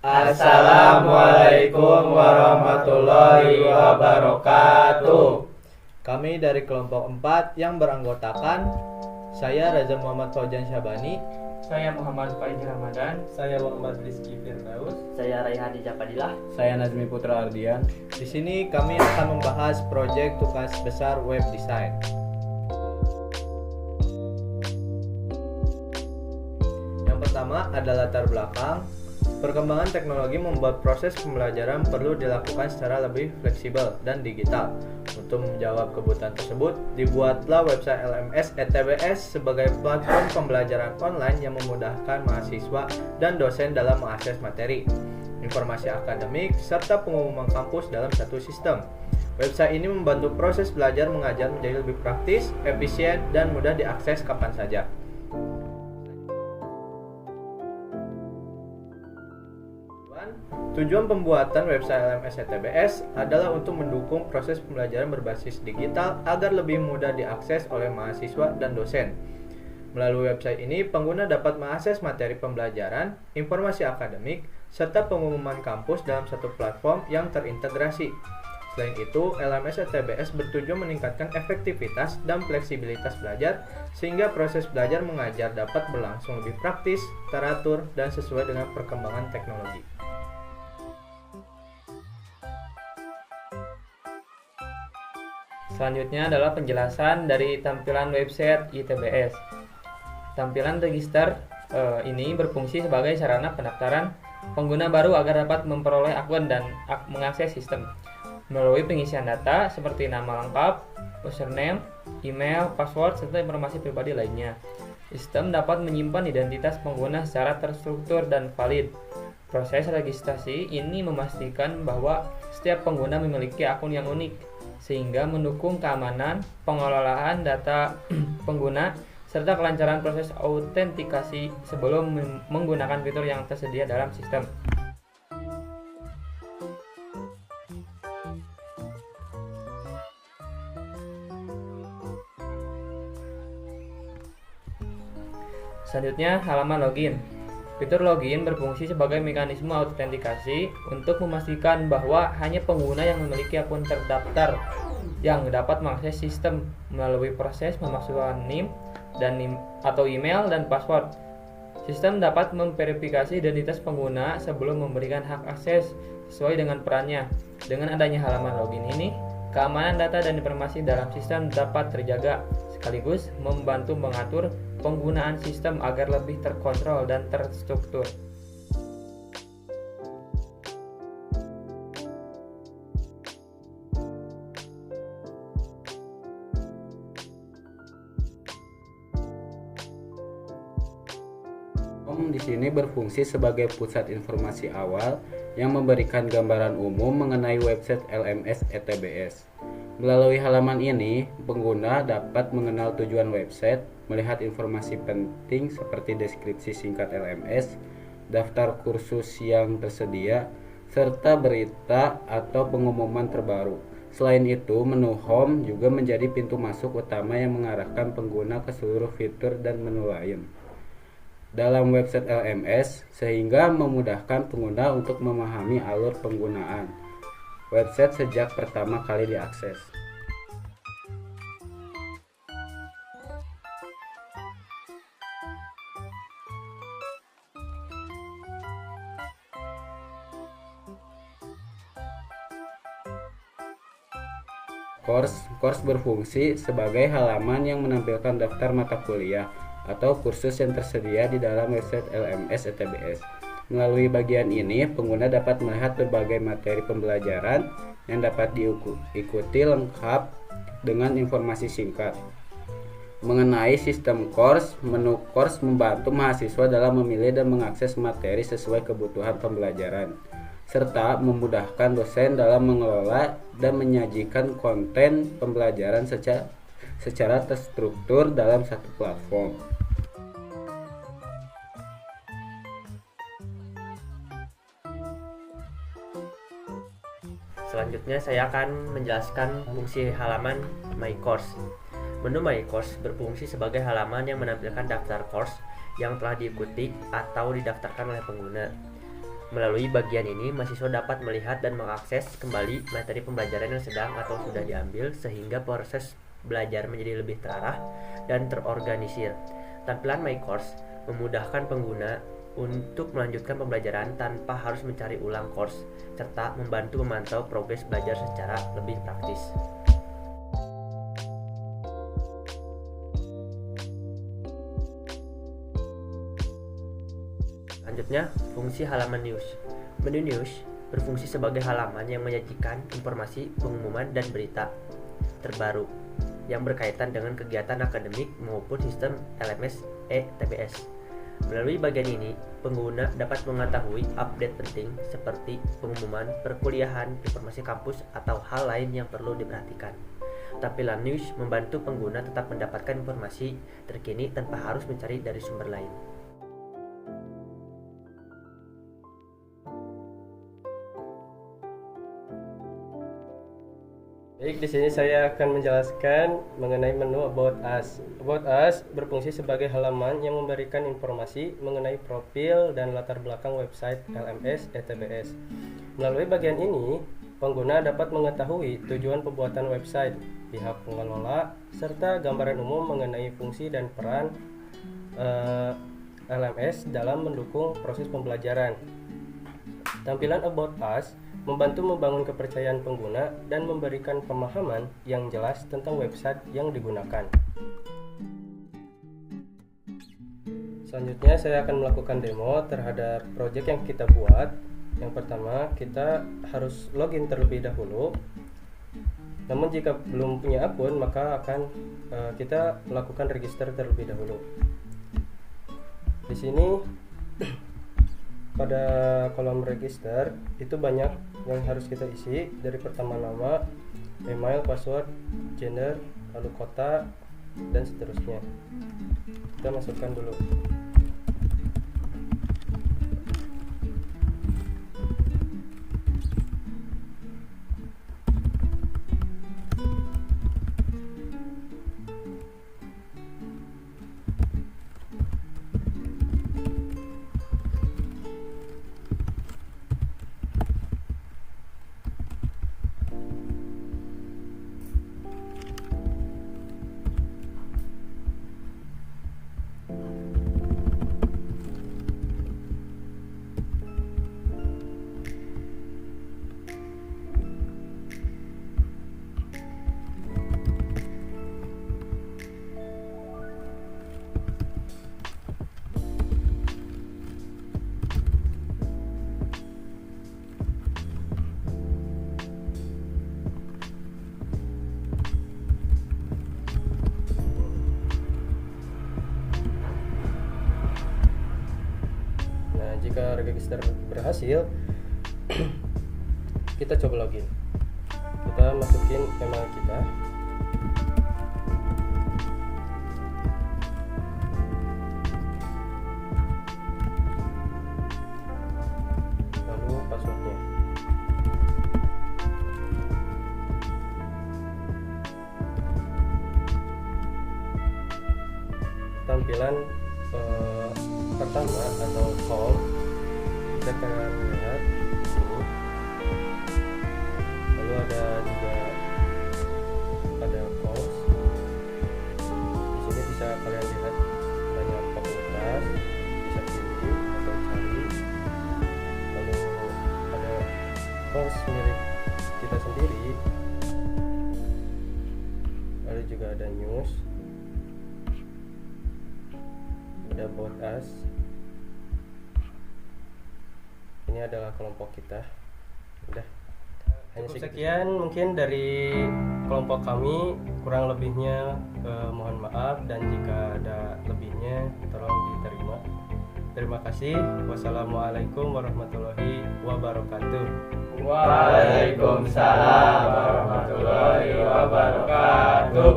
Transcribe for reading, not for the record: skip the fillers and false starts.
Assalamualaikum warahmatullahi wabarakatuh. Kami dari kelompok 4 yang beranggotakan saya Reza Muhammad Faujan Syabani, Saya Muhammad Faiz Ramadan. Saya Muhammad Rizky Firdaus. Saya Raihadi Japadilah. Saya Nazmi Putra Ardian. Di sini kami akan membahas proyek tugas besar web design. Yang pertama adalah latar belakang. Perkembangan teknologi membuat proses pembelajaran perlu dilakukan secara lebih fleksibel dan digital. Untuk menjawab kebutuhan tersebut, dibuatlah website LMS ETBS sebagai platform pembelajaran online yang memudahkan mahasiswa dan dosen dalam mengakses materi, informasi akademik, serta pengumuman kampus dalam satu sistem. Website ini membantu proses belajar mengajar menjadi lebih praktis, efisien, dan mudah diakses kapan saja. Tujuan pembuatan website LMS ETBS adalah untuk mendukung proses pembelajaran berbasis digital agar lebih mudah diakses oleh mahasiswa dan dosen. Melalui website ini, pengguna dapat mengakses materi pembelajaran, informasi akademik, serta pengumuman kampus dalam satu platform yang terintegrasi. Selain itu, LMS ETBS bertujuan meningkatkan efektivitas dan fleksibilitas belajar sehingga proses belajar mengajar dapat berlangsung lebih praktis, teratur, dan sesuai dengan perkembangan teknologi. Selanjutnya adalah penjelasan dari tampilan website ITBS. Tampilan register ini berfungsi sebagai sarana pendaftaran pengguna baru agar dapat memperoleh akun dan mengakses sistem melalui pengisian data seperti nama lengkap, username, email, password, serta informasi pribadi lainnya. Sistem dapat menyimpan identitas pengguna secara terstruktur dan valid. Proses registrasi ini memastikan bahwa setiap pengguna memiliki akun yang unik, sehingga mendukung keamanan, pengelolaan data pengguna, serta kelancaran proses autentikasi sebelum menggunakan fitur yang tersedia dalam sistem. Selanjutnya, halaman login. Fitur login berfungsi sebagai mekanisme autentikasi untuk memastikan bahwa hanya pengguna yang memiliki akun terdaftar yang dapat mengakses sistem melalui proses memasukkan NIM atau email dan password. Sistem dapat memverifikasi identitas pengguna sebelum memberikan hak akses sesuai dengan perannya. Dengan adanya halaman login ini, keamanan data dan informasi dalam sistem dapat terjaga, sekaligus membantu mengatur penggunaan sistem agar lebih terkontrol dan terstruktur. Di sini berfungsi sebagai pusat informasi awal yang memberikan gambaran umum mengenai website LMS ETBS. Melalui halaman ini, pengguna dapat mengenal tujuan website, melihat informasi penting seperti deskripsi singkat LMS, daftar kursus yang tersedia, serta berita atau pengumuman terbaru. Selain itu, menu Home juga menjadi pintu masuk utama yang mengarahkan pengguna ke seluruh fitur dan menu lain dalam website LMS, sehingga memudahkan pengguna untuk memahami alur penggunaan website sejak pertama kali diakses. Course berfungsi sebagai halaman yang menampilkan daftar mata kuliah atau kursus yang tersedia di dalam website LMS ETBS. Melalui bagian ini, pengguna dapat melihat berbagai materi pembelajaran yang dapat diikuti lengkap dengan informasi singkat. Mengenai sistem course, menu course membantu mahasiswa dalam memilih dan mengakses materi sesuai kebutuhan pembelajaran, serta memudahkan dosen dalam mengelola dan menyajikan konten pembelajaran secara terstruktur dalam satu platform. Selanjutnya saya akan menjelaskan fungsi halaman My Course. Menu My Course berfungsi sebagai halaman yang menampilkan daftar course yang telah diikuti atau didaftarkan oleh pengguna. Melalui bagian ini, mahasiswa dapat melihat dan mengakses kembali materi pembelajaran yang sedang atau sudah diambil sehingga proses belajar menjadi lebih terarah dan terorganisir. Tampilan My Course memudahkan pengguna untuk melanjutkan pembelajaran tanpa harus mencari ulang course, serta membantu memantau progres belajar secara lebih praktis. Selanjutnya, fungsi halaman news. Menu news berfungsi sebagai halaman yang menyajikan informasi, pengumuman, dan berita terbaru yang berkaitan dengan kegiatan akademik maupun sistem LMS ETBS. Melalui bagian ini, pengguna dapat mengetahui update penting seperti pengumuman perkuliahan, informasi kampus, atau hal lain yang perlu diperhatikan. Tampilan news membantu pengguna tetap mendapatkan informasi terkini tanpa harus mencari dari sumber lain. Baik, di sini saya akan menjelaskan mengenai menu About Us. About Us berfungsi sebagai halaman yang memberikan informasi mengenai profil dan latar belakang website LMS ETBS. Melalui bagian ini, pengguna dapat mengetahui tujuan pembuatan website, pihak pengelola, serta gambaran umum mengenai fungsi dan peran LMS dalam mendukung proses pembelajaran. Tampilan About Us membantu membangun kepercayaan pengguna dan memberikan pemahaman yang jelas tentang website yang digunakan. Selanjutnya saya akan melakukan demo terhadap project yang kita buat. Yang pertama, kita harus login terlebih dahulu. Namun jika belum punya akun, maka akan kita melakukan register terlebih dahulu. Di sini pada kolom register itu banyak yang harus kita isi, dari pertama nama, email, password, gender, lalu kota, dan seterusnya. Kita masukkan dulu. Jika register berhasil, kita coba login. Kita masukin email kita. Lalu passwordnya. Tampilan pertama atau home, kita akan lihat ini. Lalu ada juga course. Di sini bisa kalian lihat banyak fakultas, bisa pilih atau cari. Lalu ada course milik kita sendiri. Lalu juga ada news, ada About Us. Ini adalah kelompok kita. Udah. Hanya sekian mungkin dari kelompok kami. Kurang lebihnya mohon maaf, dan jika ada lebihnya tolong diterima. Terima kasih. Wassalamualaikum warahmatullahi wabarakatuh. Waalaikumsalam warahmatullahi wabarakatuh.